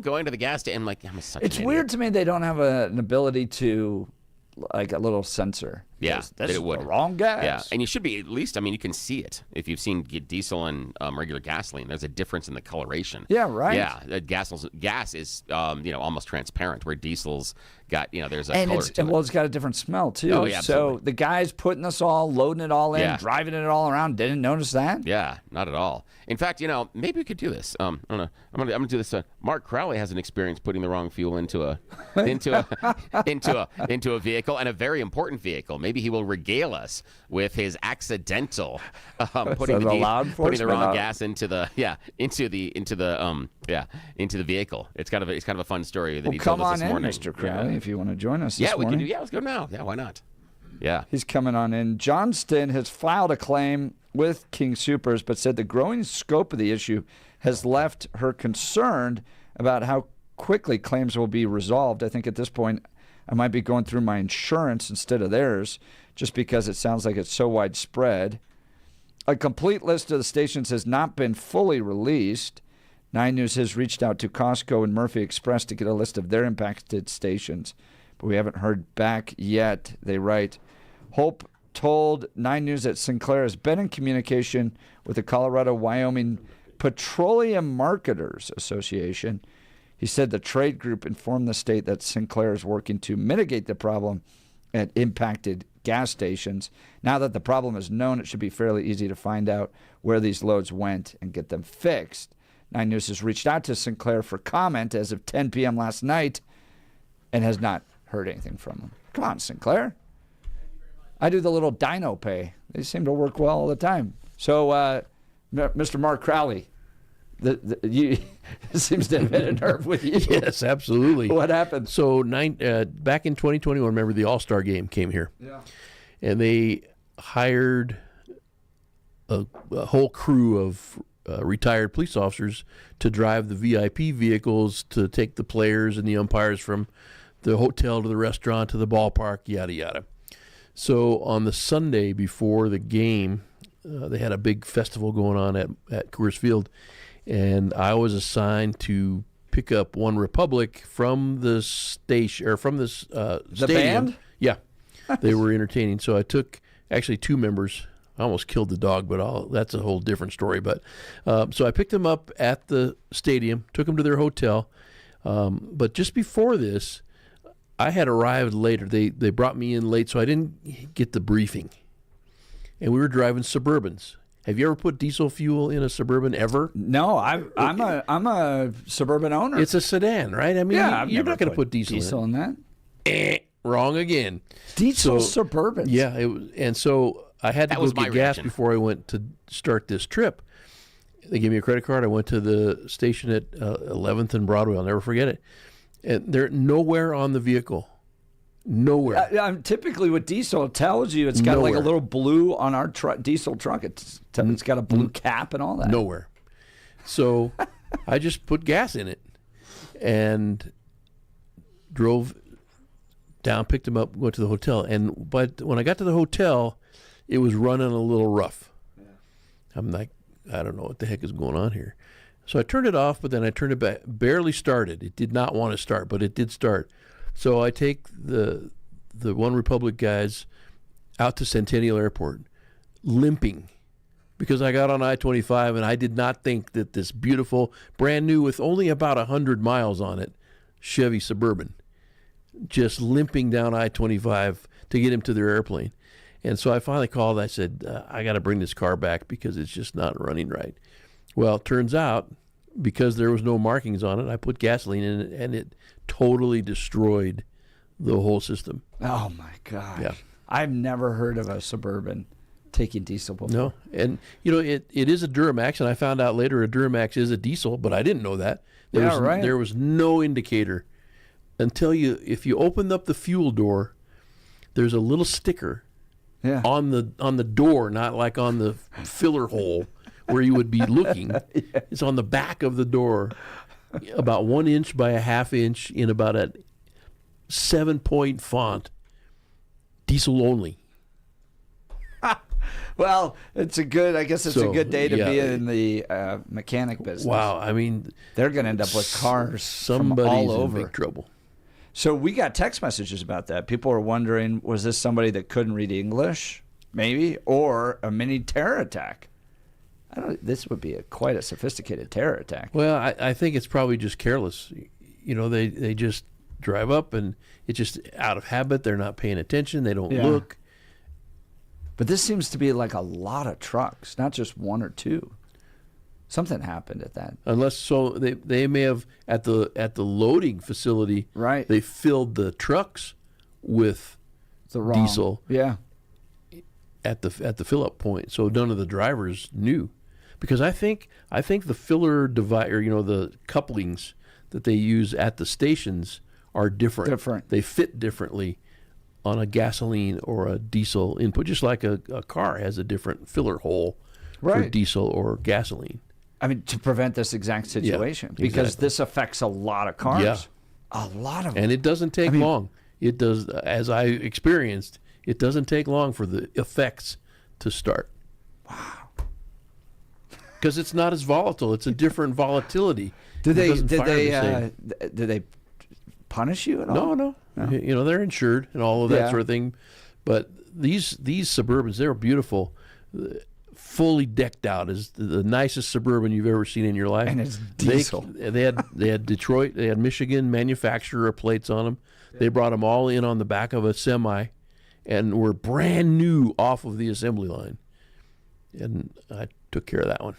going to the gas station. I'm like, I'm such It's an weird idiot. to me they don't have an ability to, like, a little sensor. Yeah, This is it would. the wrong gas. Yeah, and you should be at least. I mean, you can see it if you've seen diesel and regular gasoline. There's a difference in the coloration. Yeah, right. Yeah, gas is almost transparent, where diesel's got there's a And color it's to it. it's got a different smell too. Oh, yeah, so absolutely. the guys putting us all, loading it all in, Yeah. driving it all around, didn't notice that. Yeah, not at all. In fact, maybe we could do this. I don't know. I'm gonna do this. Mark Crowley has an experience putting the wrong fuel into a vehicle, and a very important vehicle. Maybe he will regale us with his accidental putting the wrong gas into the vehicle. It's kind of a fun story that he told us this morning. Mr. Crowley, if you want to join us. Yeah, this we morning. can do. Yeah, let's go now. Yeah, why not? Yeah. He's coming on in. Johnston has filed a claim with King Soopers, but said the growing scope of the issue has left her concerned about how quickly claims will be resolved. I think at this point I might be going through my insurance instead of theirs, just because it sounds like it's so widespread. A complete list of the stations has not been fully released. 9 News has reached out to Costco and Murphy Express to get a list of their impacted stations, but we haven't heard back yet. They write, Hope told 9 News that Sinclair has been in communication with the Colorado-Wyoming Petroleum Marketers Association. He said the trade group informed the state that Sinclair is working to mitigate the problem at impacted gas stations. Now that the problem is known, it should be fairly easy to find out where these loads went and get them fixed. 9 News has reached out to Sinclair for comment as of 10 p.m. last night and has not heard anything from them. Come on, Sinclair. I do the little Dino Pay. They seem to work well all the time. So, Mr. Mark Crowley, it seems to have hit a nerve with you. Yes, absolutely. What happened? So back in 2021, remember the All Star game came here. Yeah. And they hired a whole crew of retired police officers to drive the VIP vehicles to take the players and the umpires from the hotel to the restaurant to the ballpark, yada, yada. So on the Sunday before the game, they had a big festival going on at Coors Field, and I was assigned to pick up One Republic from the station, or from this The stadium. band? Yeah, they were entertaining. So I took actually 2 members. I almost killed the dog, but that's a whole different story. But so I picked them up at the stadium, took them to their hotel. But just before this, I had arrived later. They brought me in late, so I didn't get the briefing. And we were driving Suburbans. Have you ever put diesel fuel in a Suburban ever? No, I'm a Suburban owner. It's a sedan, right? I mean, yeah, you're not going to put diesel in that. Wrong again. Diesel So, Suburbans. Yeah, it was, and so I had to go get gas before I went to start this trip. They gave me a credit card. I went to the station at 11th and Broadway. I'll never forget it. And they're nowhere on the vehicle. Nowhere. I'm typically with diesel, it tells you it's got like a little blue on our diesel truck. It's got a blue cap and all that. Nowhere. So I just put gas in it and drove down, picked them up, went to the hotel. But when I got to the hotel, it was running a little rough. Yeah. I'm like, I don't know what the heck is going on here. So I turned it off, but then I turned it back. Barely started. It did not want to start, but it did start. So I take the One Republic guys out to Centennial Airport, limping, because I got on I-25 and I did not think that this beautiful, brand new, with only about 100 miles on it, Chevy Suburban, just limping down I-25 to get him to their airplane. And so I finally called. I said, I got to bring this car back because it's just not running right. Well, it turns out, because there was no markings on it, I put gasoline in it, and it totally destroyed the whole system. Oh, my gosh. Yeah. I've never heard of a Suburban taking diesel before. No, and it is a Duramax, and I found out later a Duramax is a diesel, but I didn't know that. There was no indicator until if you opened up the fuel door, there's a little sticker on the door, not like on the filler hole where you would be looking. Yeah. It's on the back of the door, about 1 inch by a half inch in about a 7-point font, diesel only. Well, it's a good. I guess it's a good day to be in the mechanic business. Wow, I mean, they're going to end up with cars somebody's from all over. in big trouble. So we got text messages about that. People are wondering, was this somebody that couldn't read English, maybe, or a mini terror attack? This would be quite a sophisticated terror attack. Well, I think it's probably just careless. You know, they just drive up and it's just out of habit. They're not paying attention. They don't look. But this seems to be like a lot of trucks, not just one or two. Something happened at that. Unless they may have at the loading facility. Right. They filled the trucks with the wrong diesel. Yeah. At the fill up point, so none of the drivers knew, because I think the filler device, or the couplings that they use at the stations are different. They fit differently on a gasoline or a diesel input, just like a car has a different filler hole for diesel or gasoline. I mean, to prevent this exact situation, because this affects a lot of cars. Yeah. A lot of them. And it doesn't take long. It does, as I experienced, it doesn't take long for the effects to start. Wow. Because it's not as volatile. It's a different volatility. Did they punish you at all? No. They're insured and all of that sort of thing. But these Suburbans, they're beautiful. Fully decked out, is the nicest Suburban you've ever seen in your life. And it's diesel. They had Detroit, they had Michigan manufacturer plates on them. They brought them all in on the back of a semi, and were brand new off of the assembly line. And I took care of that one.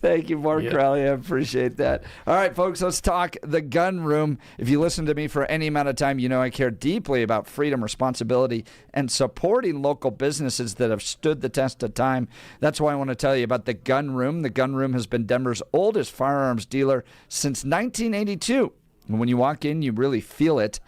Thank you, Mark Crowley. I appreciate that. All right, folks, let's talk the gun room. If you listen to me for any amount of time, you know I care deeply about freedom, responsibility, and supporting local businesses that have stood the test of time. That's why I want to tell you about the gun room. The gun room has been Denver's oldest firearms dealer since 1982. And when you walk in, you really feel it.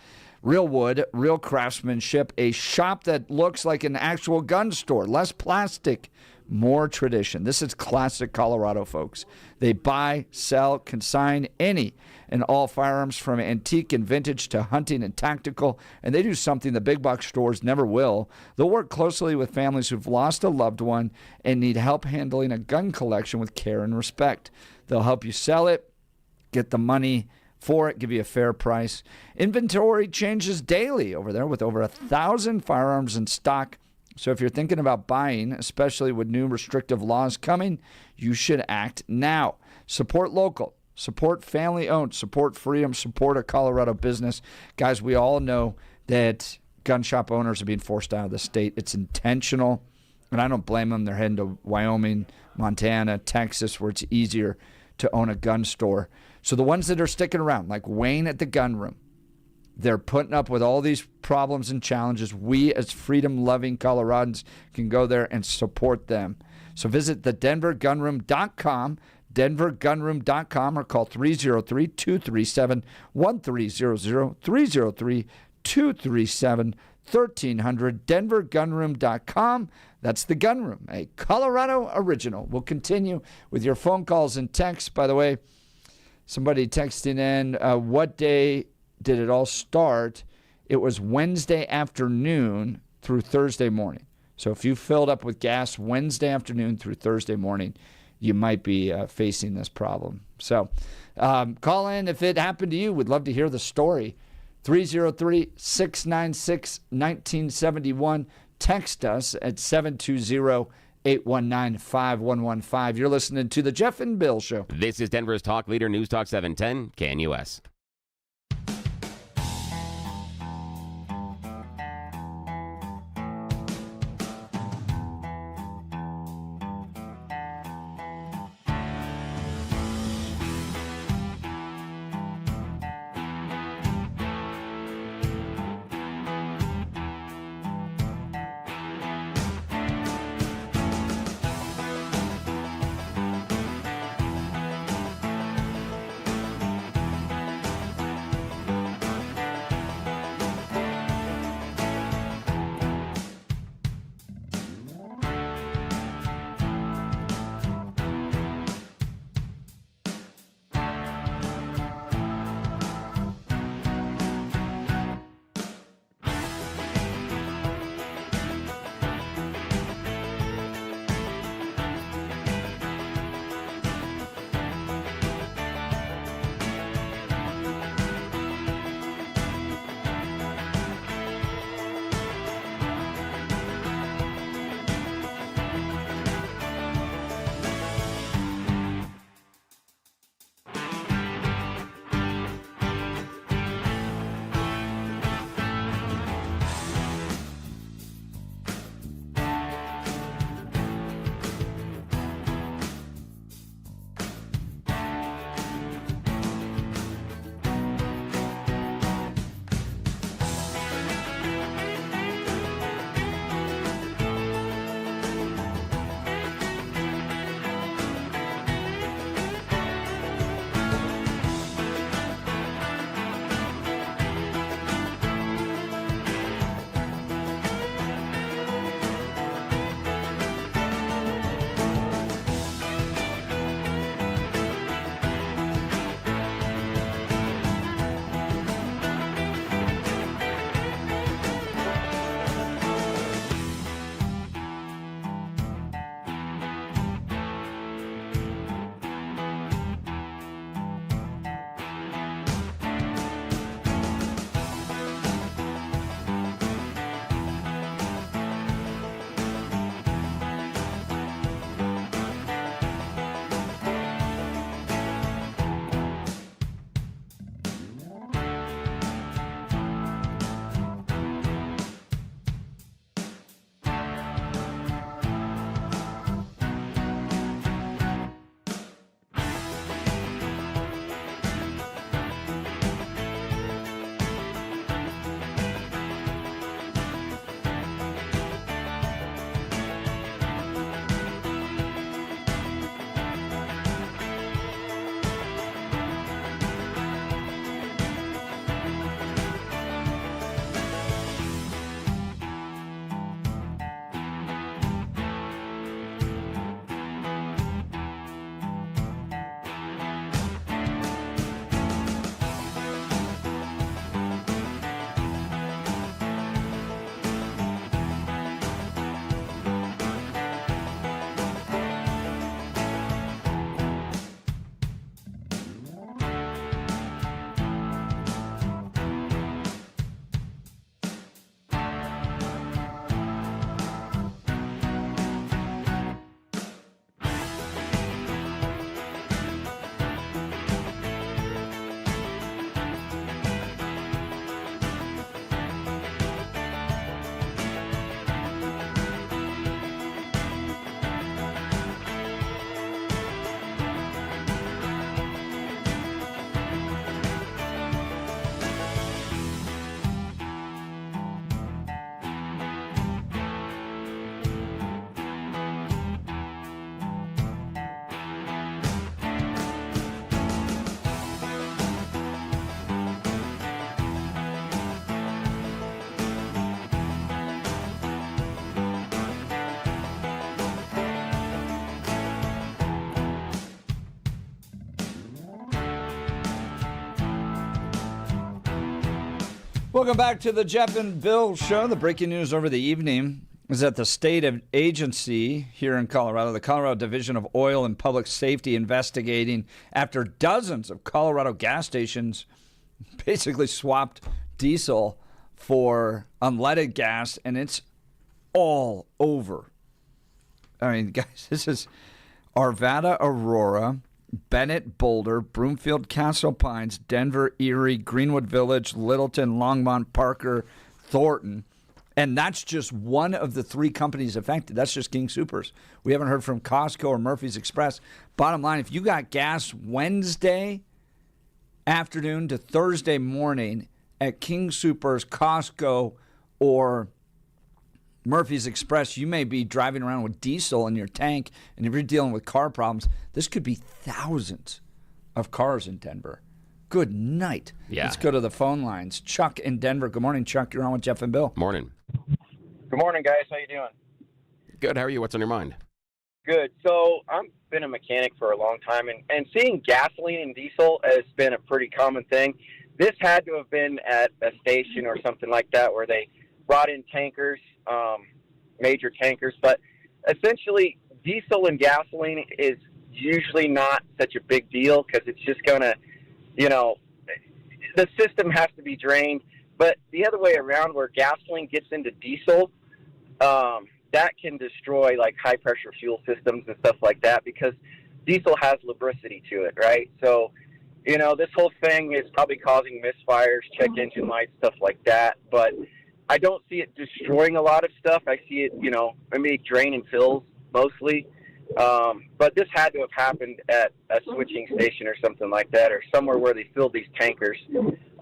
Real wood, real craftsmanship, a shop that looks like an actual gun store. Less plastic, more tradition. This is classic Colorado, folks. They buy, sell, consign any and all firearms from antique and vintage to hunting and tactical, and they do something the big box stores never will. They'll work closely with families who've lost a loved one and need help handling a gun collection with care and respect. They'll help you sell it, get the money for it, give you a fair price. Inventory changes daily over there with over 1,000 firearms in stock. So if you're thinking about buying, especially with new restrictive laws coming, you should act now. Support local, support family-owned, support freedom, support a Colorado business. Guys, we all know that gun shop owners are being forced out of the state. It's intentional, and I don't blame them. They're heading to Wyoming, Montana, Texas, where it's easier to own a gun store. So the ones that are sticking around, like Wayne at the Gun Room, they're putting up with all these problems and challenges. We, as freedom-loving Coloradans, can go there and support them. So visit thedenvergunroom.com, denvergunroom.com, or call 303-237-1300, 303-237-1300, denvergunroom.com. That's the Gun Room, a Colorado original. We'll continue with your phone calls and texts. By the way, somebody texting in, what day did it all start? It was Wednesday afternoon through Thursday morning. So if you filled up with gas Wednesday afternoon through Thursday morning, you might be facing this problem. So call in if it happened to you. We'd love to hear the story. 303-696-1971. Text us at 720-819-5115. You're listening to The Jeff and Bill Show. This is Denver's Talk Leader, News Talk 710, KNUS. Welcome back to the Jeff and Bill Show. The breaking news over the evening is that the state agency here in Colorado, the Colorado Division of Oil and Public Safety, investigating after dozens of Colorado gas stations basically swapped diesel for unleaded gas, and it's all over. I mean, guys, this is Arvada, Aurora, Bennett, Boulder, Broomfield, Castle Pines, Denver, Erie, Greenwood Village, Littleton, Longmont, Parker, Thornton. And that's just one of the 3 companies affected. That's just King Soopers. We haven't heard from Costco or Murphy's Express. Bottom line, if you got gas Wednesday afternoon to Thursday morning at King Soopers, Costco, or Murphy's Express, you may be driving around with diesel in your tank, and if you're dealing with car problems, this could be thousands of cars in Denver. Good night. Yeah. Let's go to the phone lines. Chuck in Denver. Good morning, Chuck. You're on with Jeff and Bill. Morning. Good morning, guys. How you doing? Good. How are you? What's on your mind? Good. So I've been a mechanic for a long time, and seeing gasoline and diesel has been a pretty common thing. This had to have been at a station or something like that where they brought in tankers, major tankers. But essentially, diesel and gasoline is usually not such a big deal because it's just going to, the system has to be drained. But the other way around, where gasoline gets into diesel, that can destroy like high pressure fuel systems and stuff like that because diesel has lubricity to it, right? So, this whole thing is probably causing misfires, check engine lights, stuff like that. But I don't see it destroying a lot of stuff. I see it, maybe drain and fills mostly. But this had to have happened at a switching station or something like that, or somewhere where they filled these tankers.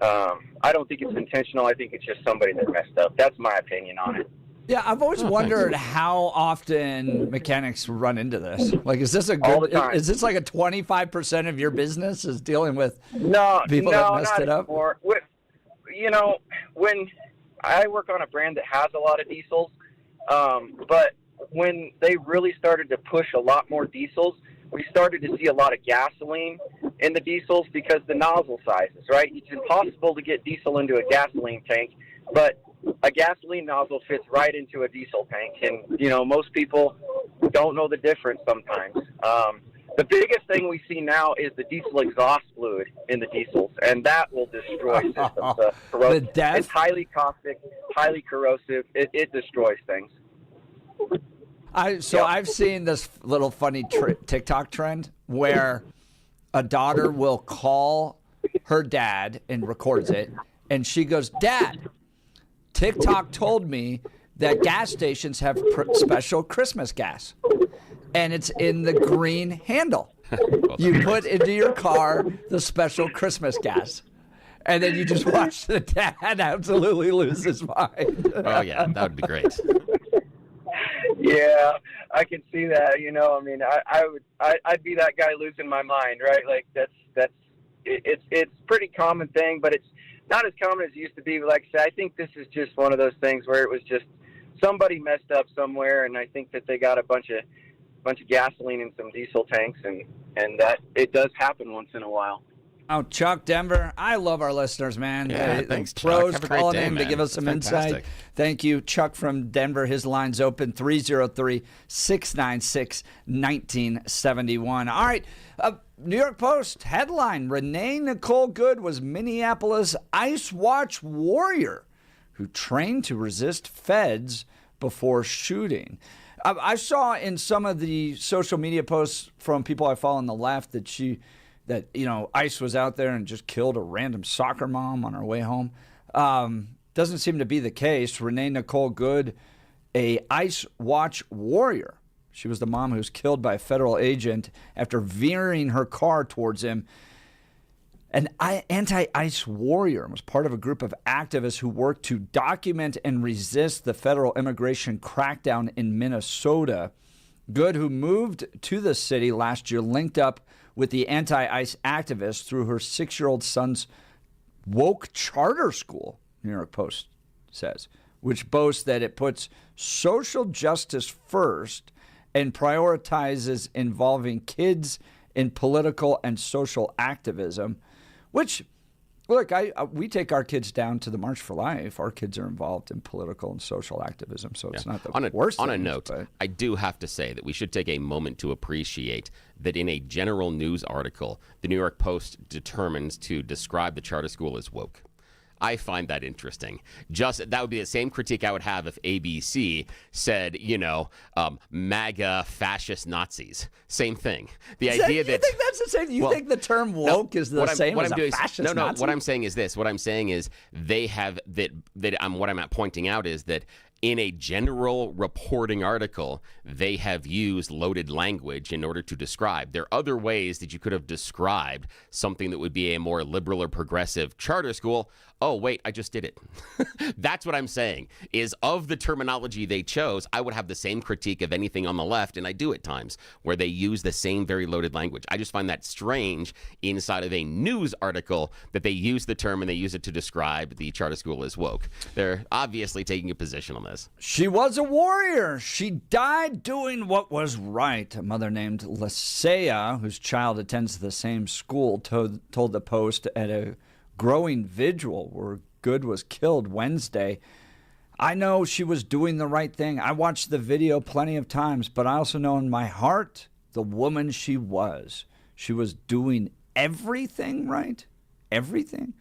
I don't think it's intentional. I think it's just somebody that messed up. That's my opinion on it. Yeah, I've always wondered how often mechanics run into this. Like, is this All the time. Is this like a 25% of your business is dealing with people that messed it up? When I work on a brand that has a lot of diesels, but when they really started to push a lot more diesels, we started to see a lot of gasoline in the diesels because the nozzle sizes, right? It's impossible to get diesel into a gasoline tank, but a gasoline nozzle fits right into a diesel tank. And, most people don't know the difference sometimes. The biggest thing we see now is the diesel exhaust fluid in the diesels, and that will destroy systems. It's highly caustic, highly corrosive. It destroys things. I've seen this little funny TikTok trend where a daughter will call her dad and records it, and she goes, "Dad, TikTok told me that gas stations have special Christmas gas, and it's in the green handle. You put into your car the special Christmas gas." And then you just watch the dad absolutely lose his mind. Oh, yeah, that would be great. Yeah, I can see that. I'd be that guy losing my mind, right? Like it's pretty common thing, but it's not as common as it used to be. Like I said, I think this is just one of those things where it was just somebody messed up somewhere, and I think that they got a bunch of gasoline in some diesel tanks, and that it does happen once in a while. Oh, Chuck, Denver, I love our listeners, man. Yeah, thanks, Chuck. Pros Have a great calling day, in man. to give us some insight. Thank you, Chuck from Denver. His line's open, 303-696-1971. All right, New York Post headline, Renee Nicole Good was Minneapolis Ice Watch warrior who trained to resist feds before shooting. I saw in some of the social media posts from people I follow on the left that ICE was out there and just killed a random soccer mom on her way home. Doesn't seem to be the case. Renee Nicole Good, a ICE Watch warrior. She was the mom who was killed by a federal agent after veering her car towards him. An anti-ICE warrior and was part of a group of activists who worked to document and resist the federal immigration crackdown in Minnesota. Good, who moved to the city last year, linked up with the anti-ICE activists through her 6-year-old son's woke charter school, New York Post says, which boasts that it puts social justice first and prioritizes involving kids in political and social activism, which Look, we take our kids down to the March for Life. Our kids are involved in political and social activism, so it's not the worst. On a note, I do have to say that we should take a moment to appreciate that in a general news article, the New York Post determines to describe the charter school as woke. I find that interesting. That would be the same critique I would have if ABC said, MAGA fascist Nazis. Same thing. The idea that you think that's the same? You think the term woke is the same as a fascist Nazi? What I'm saying is this. What I'm saying is they have what I'm pointing out is that in a general reporting article, they have used loaded language in order to describe. There are other ways that you could have described something that would be a more liberal or progressive charter school. Oh, wait, I just did it. That's what I'm saying, is of the terminology they chose, I would have the same critique of anything on the left, and I do at times, where they use the same very loaded language. I just find that strange inside of a news article that they use the term and they use it to describe the charter school as woke. They're obviously taking a position on this. She was a warrior. She died doing what was right. A mother named Lysaea, whose child attends the same school, told the Post at a growing vigil where Good was killed Wednesday. I know she was doing the right thing. I watched the video plenty of times, but I also know in my heart the woman she was. She was doing everything right. Everything.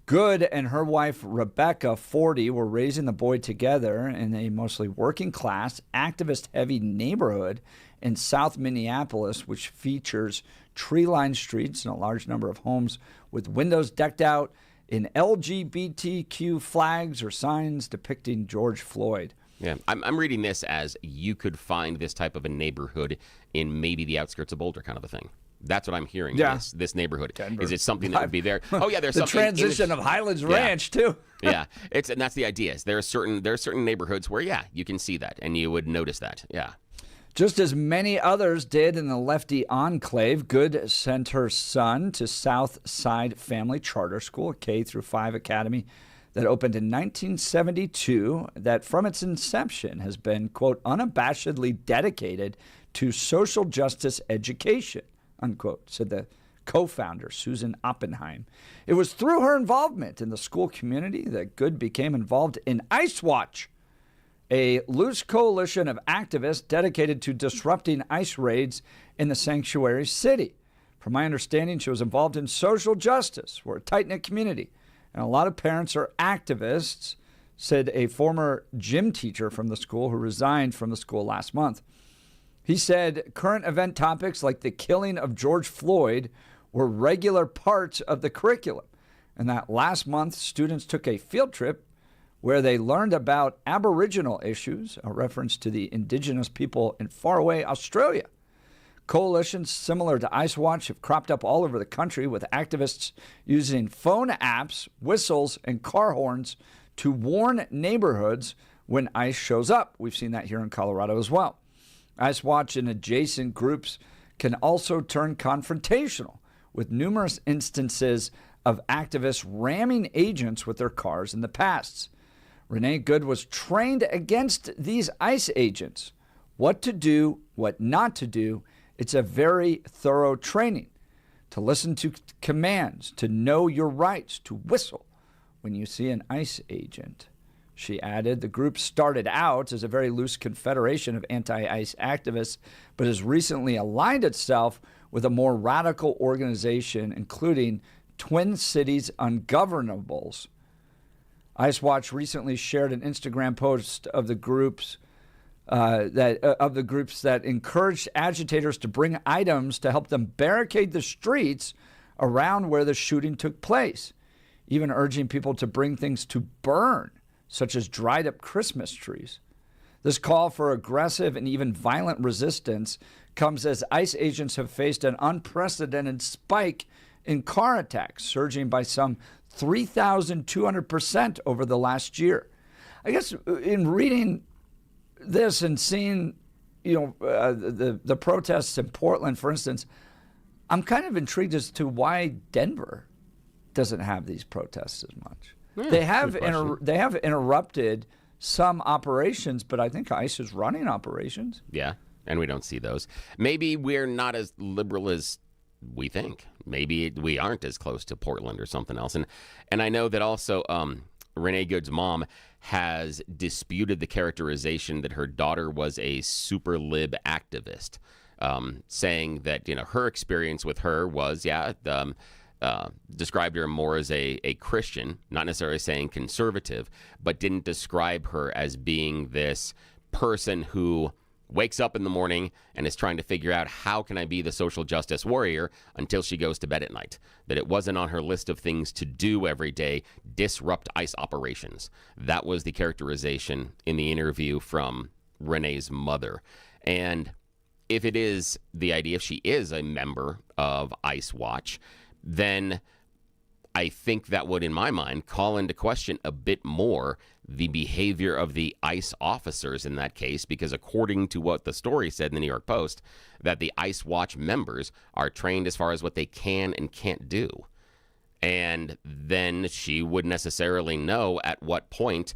Good and her wife, Rebecca, 40, were raising the boy together in a mostly working-class, activist-heavy neighborhood in South Minneapolis, which features tree-lined streets and a large number of homes with windows decked out in LGBTQ flags or signs depicting George Floyd. Yeah, I'm reading this as you could find this type of a neighborhood in maybe the outskirts of Boulder kind of a thing. That's what I'm hearing. Yeah. This neighborhood. Denver. Is it something that would be there? Oh yeah, there's the something. Transition of Highlands Ranch too. Yeah, and that's the idea. There are certain neighborhoods where you can see that and you would notice that. Yeah. Just as many others did in the lefty enclave, Good sent her son to South Side Family Charter School, a K-5 academy that opened in 1972, that from its inception has been, quote, unabashedly dedicated to social justice education, unquote, said the co-founder, Susan Oppenheim. It was through her involvement in the school community that Good became involved in Ice Watch, a loose coalition of activists dedicated to disrupting ICE raids in the sanctuary city. From my understanding, she was involved in social justice. We're a tight-knit community, and a lot of parents are activists, said a former gym teacher from the school who resigned from the school last month. He said current event topics like the killing of George Floyd were regular parts of the curriculum, and that last month students took a field trip where they learned about Aboriginal issues, a reference to the indigenous people in faraway Australia. Coalitions similar to Ice Watch have cropped up all over the country, with activists using phone apps, whistles, and car horns to warn neighborhoods when ICE shows up. We've seen that here in Colorado as well. Ice Watch and adjacent groups can also turn confrontational, with numerous instances of activists ramming agents with their cars in the past. Renee Good was trained against these ICE agents. What to do, what not to do. It's a very thorough training. To listen to commands, to know your rights, to whistle when you see an ICE agent. She added, the group started out as a very loose confederation of anti-ICE activists, but has recently aligned itself with a more radical organization, including Twin Cities Ungovernables. Ice Watch recently shared an Instagram post of the groups that encouraged agitators to bring items to help them barricade the streets around where the shooting took place, even urging people to bring things to burn, such as dried up Christmas trees. This call for aggressive and even violent resistance comes as ICE agents have faced an unprecedented spike in car attacks, surging by some 3,200% over the last year. I guess in reading this and seeing, the protests in Portland, for instance, I'm kind of intrigued as to why Denver doesn't have these protests as much. Yeah, they have interrupted some operations, but I think ICE is running operations. Yeah, and we don't see those. Maybe we're not as liberal as we think. Maybe we aren't as close to Portland or something else. And I know that also Renee Good's mom has disputed the characterization that her daughter was a super lib activist, saying that, her experience with her was, described her more as a Christian, not necessarily saying conservative, but didn't describe her as being this person who wakes up in the morning and is trying to figure out, how can I be the social justice warrior, until she goes to bed at night. That it wasn't on her list of things to do every day, disrupt ICE operations. That was the characterization in the interview from Renee's mother. And if it is the idea, if she is a member of ICE Watch, then I think that would, in my mind, call into question a bit more the behavior of the ICE officers in that case, because according to what the story said in the New York Post, that the ICE Watch members are trained as far as what they can and can't do. And then she would necessarily know at what point,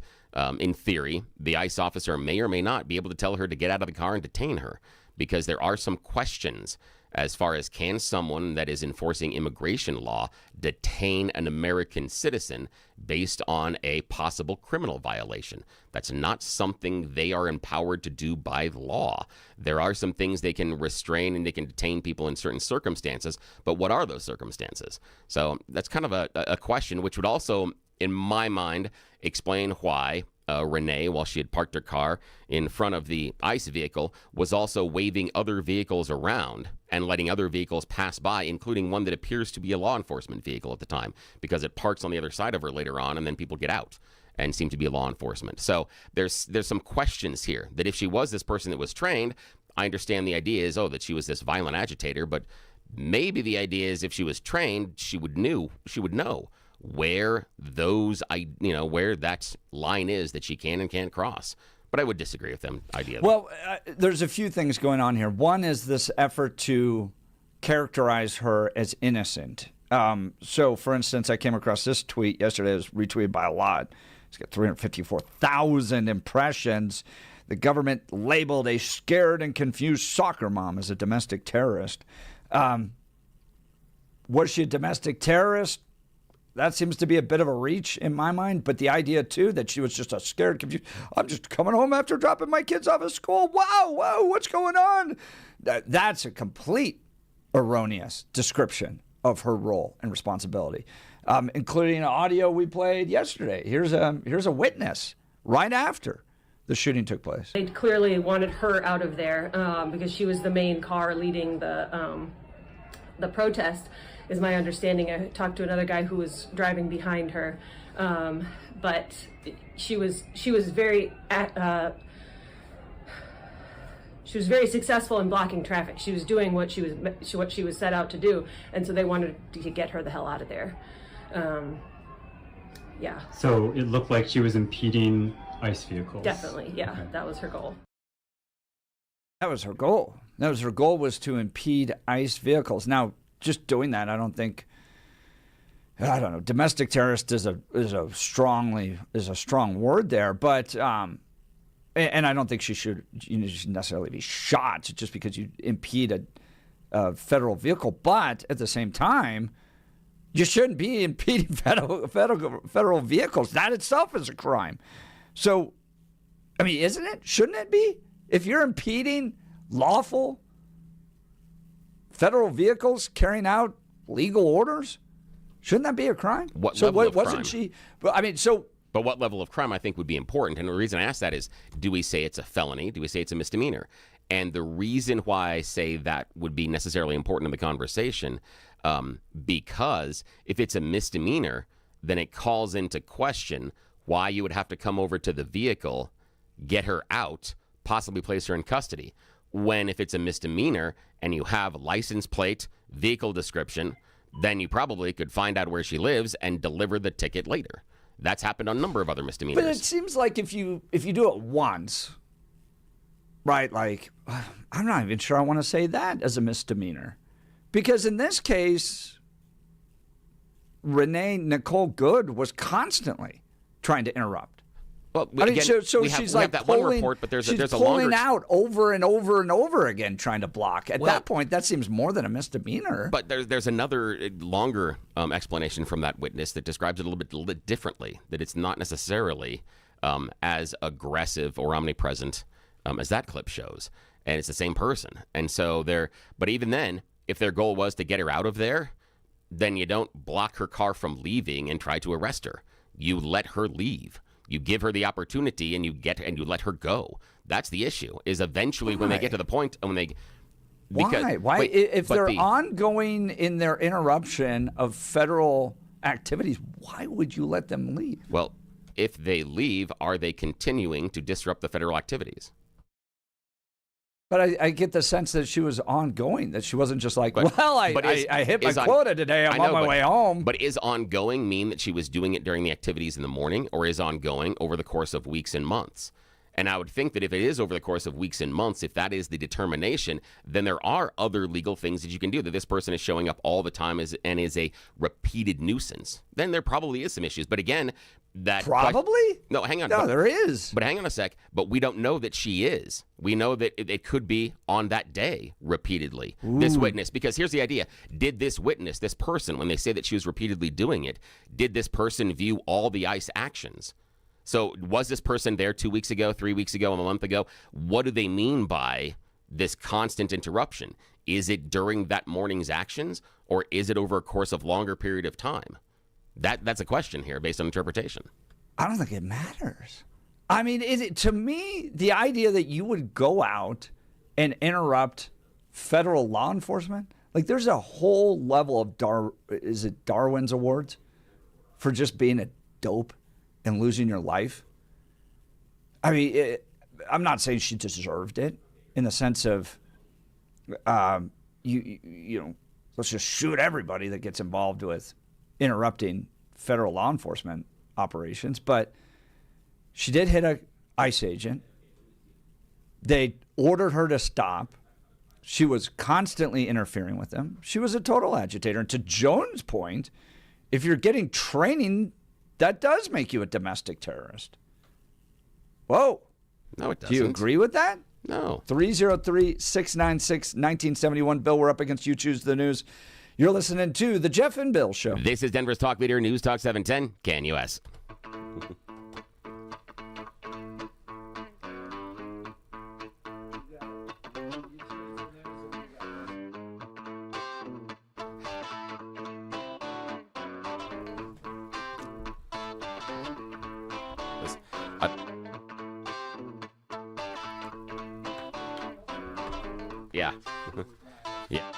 in theory, the ICE officer may or may not be able to tell her to get out of the car and detain her, because there are some questions as far as, can someone that is enforcing immigration law detain an American citizen based on a possible criminal violation? That's not something they are empowered to do by law. There are some things they can restrain, and they can detain people in certain circumstances, but what are those circumstances? So that's kind of a question, which would also, in my mind, explain why Renee, while she had parked her car in front of the ICE vehicle, was also waving other vehicles around and letting other vehicles pass by, including one that appears to be a law enforcement vehicle at the time, because it parks on the other side of her later on, and then people get out and seem to be law enforcement. So there's some questions here, that if she was this person that was trained, I understand the idea is, that she was this violent agitator, but maybe the idea is, if she was trained, she would know where where that line is that she can and can't cross. But I would disagree with them idea. Well, there's a few things going on here. One is this effort to characterize her as innocent. So, for instance, I came across this tweet yesterday. It was retweeted by a lot. It's got 354,000 impressions. The government labeled a scared and confused soccer mom as a domestic terrorist. Was she a domestic terrorist? That seems to be a bit of a reach in my mind. But the idea, too, that she was just a scared, confused, I'm just coming home after dropping my kids off at school. Whoa, what's going on? That's a complete erroneous description of her role and responsibility, including an audio we played yesterday. Here's a witness right after the shooting took place. They clearly wanted her out of there because she was the main car leading the protest, is my understanding. I talked to another guy who was driving behind her, but she was very successful in blocking traffic. She was doing what she was set out to do, and so they wanted to get her the hell out of there. Yeah. So it looked like she was impeding ICE vehicles. Definitely, yeah. Okay. That was her goal. That was her goal. Her goal was to impede ICE vehicles. Now, just doing that, I don't know. Domestic terrorist is a strong word there, but and I don't think she should necessarily be shot just because you impede a federal vehicle. But at the same time, you shouldn't be impeding federal vehicles. That itself is a crime. So, I mean, isn't it? Shouldn't it be? If you're impeding lawful federal vehicles carrying out legal orders, shouldn't that be a crime? What level of crime? Wasn't she? But what level of crime I think would be important, and the reason I ask that is, do we say it's a felony? Do we say it's a misdemeanor? And the reason why I say that would be necessarily important in the conversation, because if it's a misdemeanor, then it calls into question why you would have to come over to the vehicle, get her out, possibly place her in custody. When if it's a misdemeanor and you have license plate, vehicle description, then you probably could find out where she lives and deliver the ticket later. That's happened on a number of other misdemeanors. But it seems like if you do it once, right, like, I'm not even sure I want to say that as a misdemeanor. Because in this case, Renee Nicole Good was constantly trying to interrupt. Well, I mean, again, so we have, she's we like have that pulling, one report, but there's she's a pulling longer out over and over and over again, trying to block. At Well, that point, that seems more than a misdemeanor. But there's another longer explanation from that witness that describes it a little bit differently. That it's not necessarily as aggressive or omnipresent as that clip shows, and it's the same person. And so but even then, if their goal was to get her out of there, then you don't block her car from leaving and try to arrest her. You let her leave. You give her the opportunity, and you let her go. That's the issue. Is eventually when they get to the point, and when they Why? wait, if but they're the- ongoing in their interruption of federal activities, why would you let them leave? Well, if they leave, are they continuing to disrupt the federal activities? But I get the sense that she was ongoing, that she wasn't just like, But- well, but I hit my is on- quota today. I'm I know, on my but- way home. But is ongoing mean that she was doing it during the activities in the morning, or is ongoing over the course of weeks and months? And I would think that if it is over the course of weeks and months, if that is the determination, then there are other legal things that you can do. That this person is showing up all the time and is a repeated nuisance. Then there probably is some issues. But again, Probably? No, hang on. No, But- there is. But hang on a sec. But we don't know that she is. We know that it could be on that day repeatedly. This witness, because here's the idea. Did this witness, this person, when they say that she was repeatedly doing it, did this person view all the ICE actions? So was this person there 2 weeks ago, 3 weeks ago, a month ago? What do they mean by this constant interruption? Is it during that morning's actions, or is it over a course of longer period of time? That's a question here based on interpretation. I don't think it matters. I mean, to me, the idea that you would go out and interrupt federal law enforcement, like there's a whole level of Darwin's Awards for just being a dope and losing your life. I mean, I'm not saying she deserved it in the sense of, you know, let's just shoot everybody that gets involved with interrupting federal law enforcement operations. But she did hit a ICE agent. They ordered her to stop. She was constantly interfering with them. She was a total agitator. And to Joan's point, if you're getting training, that does make you a domestic terrorist. Whoa. No, it doesn't. Do you agree with that? No. 303-696-1971. Bill, we're up against You Choose the News. You're listening to The Jeff and Bill Show. This is Denver's Talk Leader, News Talk 710, CAN-US. Yeah. Yeah.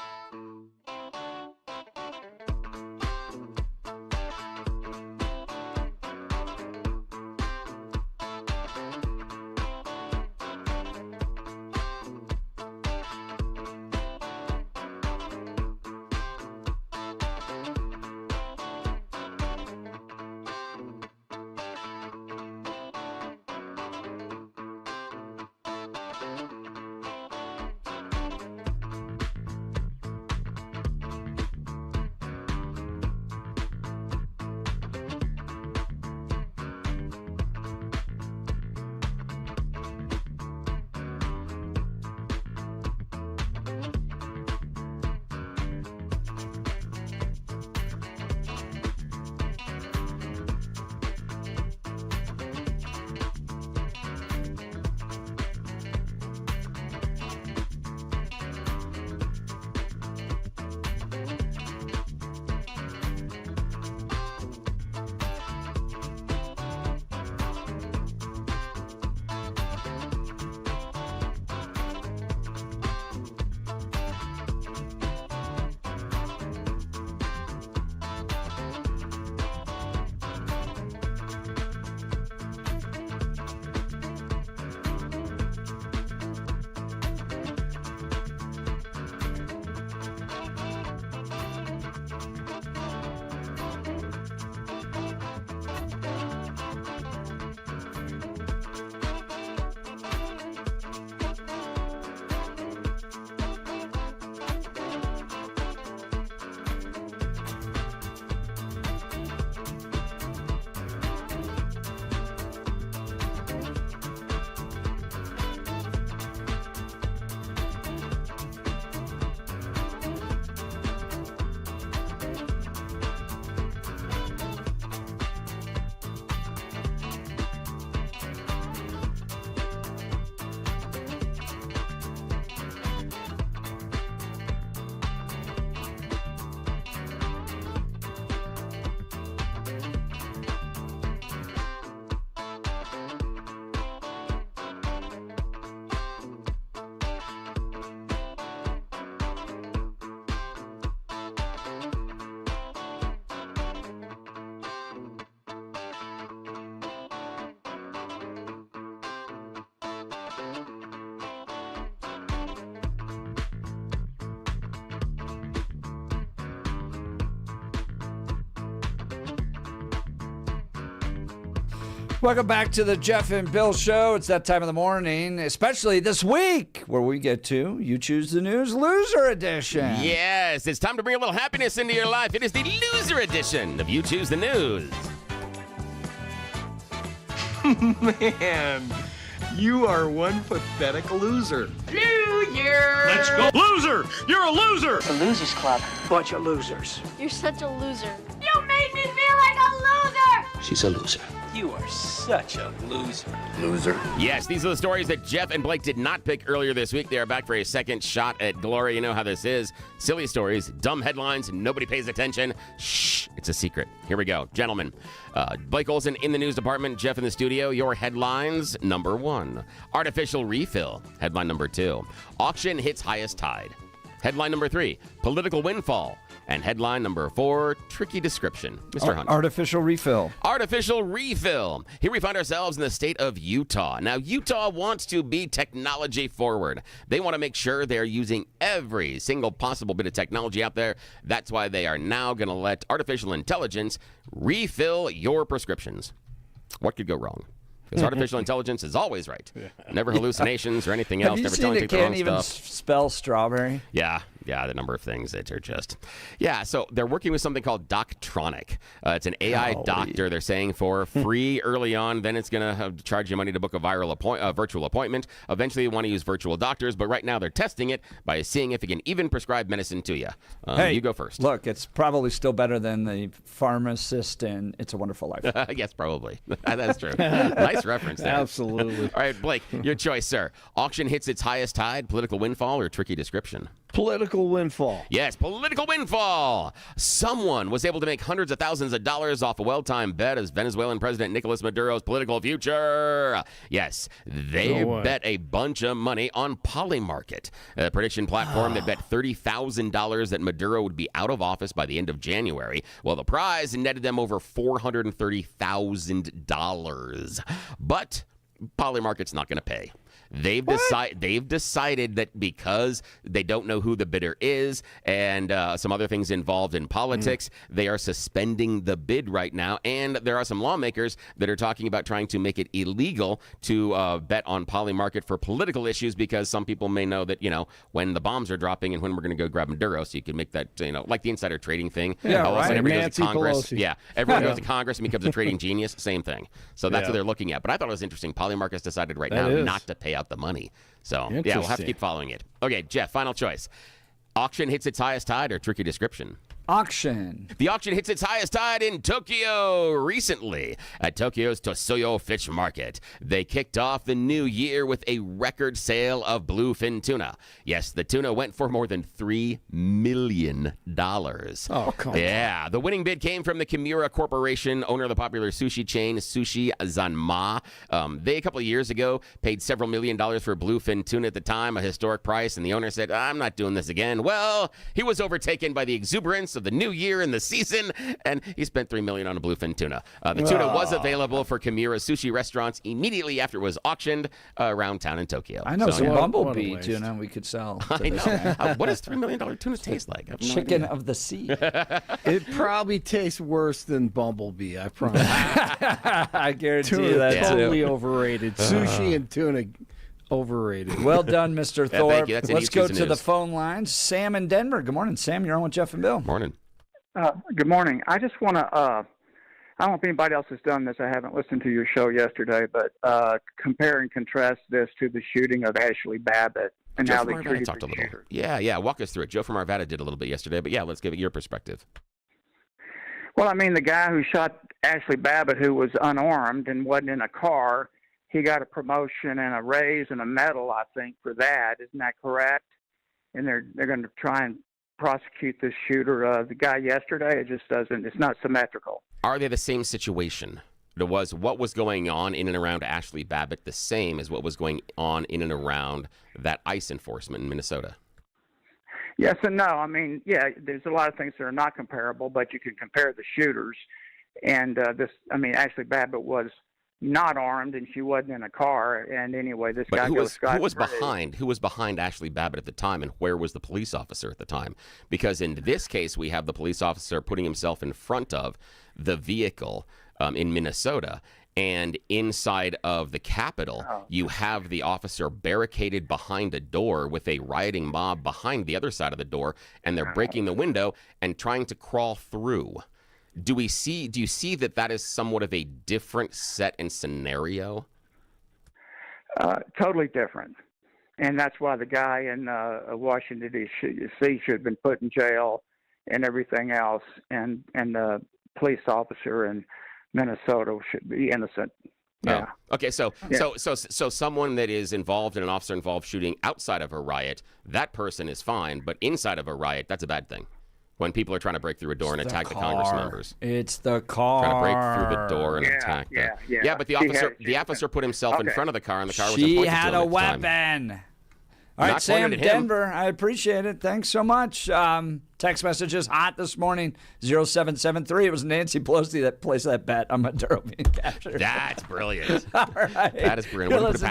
Welcome back to the Jeff and Bill Show. It's that time of the morning, especially this week, where we get to You Choose the News Loser Edition. Yes, it's time to bring a little happiness into your life. It is the loser edition of You Choose the News. Man, you are one pathetic loser. Let's go. Loser! You're a loser! The Losers Club. Bunch of losers. You're such a loser. You made me feel like a loser! She's a loser. You are such a loser. Loser. Yes, these are the stories that Jeff and Blake did not pick earlier this week. They are back for a second shot at glory. You know how this is. Silly stories, dumb headlines, nobody pays attention. Shh, it's a secret. Here we go. Gentlemen, Blake Olson in the news department, Jeff in the studio. Your headlines, number 1. Artificial refill. Headline number 2. Auction hits highest tide. Headline number 3. Political windfall. And headline number 4, tricky description. Mr. Hunt. Artificial refill. Artificial refill. Here we find ourselves in the state of Utah. Now, Utah wants to be technology forward. They want to make sure they're using every single possible bit of technology out there. That's why they are now going to let artificial intelligence refill your prescriptions. What could go wrong? Because artificial intelligence is always right. Never hallucinations or anything else. Never telling people the wrong even stuff. spell strawberry? Yeah, the number of things that are just... Yeah, so they're working with something called Doctronic. It's an AI doctor, they're saying, for free early on. Then it's going to charge you money to book a virtual appointment. Eventually, you want to use virtual doctors, but right now they're testing it by seeing if it can even prescribe medicine to you. Hey, you go first. Look, it's probably still better than the pharmacist in It's a Wonderful Life. Yes, probably. That's true. Nice reference there. Absolutely. All right, Blake, your choice, sir. Auction hits its highest tide, political windfall, or tricky description? Political windfall. Yes, political windfall. Someone was able to make hundreds of thousands of dollars off a well-timed bet as Venezuelan President Nicolas Maduro's political future. Yes, they bet a bunch of money on Polymarket, a prediction platform that bet $30,000 that Maduro would be out of office by the end of January. Well, the prize netted them over $430,000. But Polymarket's not going to pay. They've decided that because they don't know who the bidder is and some other things involved in politics, they are suspending the bid right now. And there are some lawmakers that are talking about trying to make it illegal to bet on Polymarket for political issues, because some people may know that, when the bombs are dropping and when we're going to go grab Maduro, so you can make that, like the insider trading thing. Yeah, all of a sudden everyone goes Nancy to Congress. Pelosi. Yeah, everyone goes to Congress and becomes a trading genius. Same thing. So that's what they're looking at. But I thought it was interesting. Polymarket's decided right now not to pay out the money. So, yeah, we'll have to keep following it. Okay, Jeff, final choice. Auction hits its highest tide or tricky description? Auction. The auction hits its highest tide in Tokyo recently at Tokyo's Tosoyo Fish Market. They kicked off the new year with a record sale of bluefin tuna. Yes, the tuna went for more than $3 million. Oh, come on. Yeah, the winning bid came from the Kimura Corporation, owner of the popular sushi chain Sushi Zanma. They, a couple of years ago, paid several $1 million for bluefin tuna at the time, a historic price, and the owner said, I'm not doing this again. Well, he was overtaken by the exuberance of the new year and the season, and he spent $3 million on a bluefin tuna. The tuna was available for Kimura sushi restaurants immediately after it was auctioned around town in Tokyo. I know some yeah. bumblebee What a tuna we could sell. I know. What does $3 million tuna taste like? I have no Chicken idea. of the sea. It probably tastes worse than bumblebee, I promise. I guarantee Tuna you that totally too. overrated. Sushi and tuna overrated. Well done, Mr. thank Thorpe. you. That's an Let's easy go to to the news. phone lines. Sam in Denver. Good morning, Sam. You're on with Jeff and Bill. Morning. Good morning. I just want to, I don't know if anybody else has done this. I haven't listened to your show yesterday, but compare and contrast this to the shooting of Ashley Babbitt and Joe how from they Arvada treated talked the a little. shooter. Yeah. Walk us through it. Joe from Arvada did a little bit yesterday, but yeah, let's give it your perspective. Well, I mean, the guy who shot Ashley Babbitt, who was unarmed and wasn't in a car, he got a promotion and a raise and a medal, I think, for that. Isn't that correct? And they're going to try and prosecute this shooter, the guy yesterday. It just doesn't. It's not symmetrical. Are they the same situation? What was going on in and around Ashley Babbitt the same as what was going on in and around that ICE enforcement in Minnesota? Yes and no. I mean, yeah, there's a lot of things that are not comparable, but you can compare the shooters. And Ashley Babbitt was not armed and she wasn't in a car. And anyway, this guy goes scot-free. Who was behind Ashley Babbitt at the time, and where was the police officer at the time? Because in this case, we have the police officer putting himself in front of the vehicle in Minnesota. And inside of the Capitol, you have the officer barricaded behind a door with a rioting mob behind the other side of the door, and they're breaking the window and trying to crawl through. Do you see that is somewhat of a different set and scenario? Totally different. And that's why the guy in Washington, D.C. should have been put in jail and everything else. And the police officer in Minnesota should be innocent. Yeah. Oh. Okay, so someone that is involved in an officer-involved shooting outside of a riot, that person is fine, but inside of a riot, that's a bad thing. When people are trying to break through a door and attack the Congress members. It's the car. Trying to break through the door and attack them. Yeah, but the officer put himself in front of the car, and the car was pointed to him. She had a weapon. All right, Sam, Denver, I appreciate it. Thanks so much. Text messages hot this morning, 0773. It was Nancy Pelosi that placed that bet on Maduro being captured. That's brilliant. All right. That is brilliant.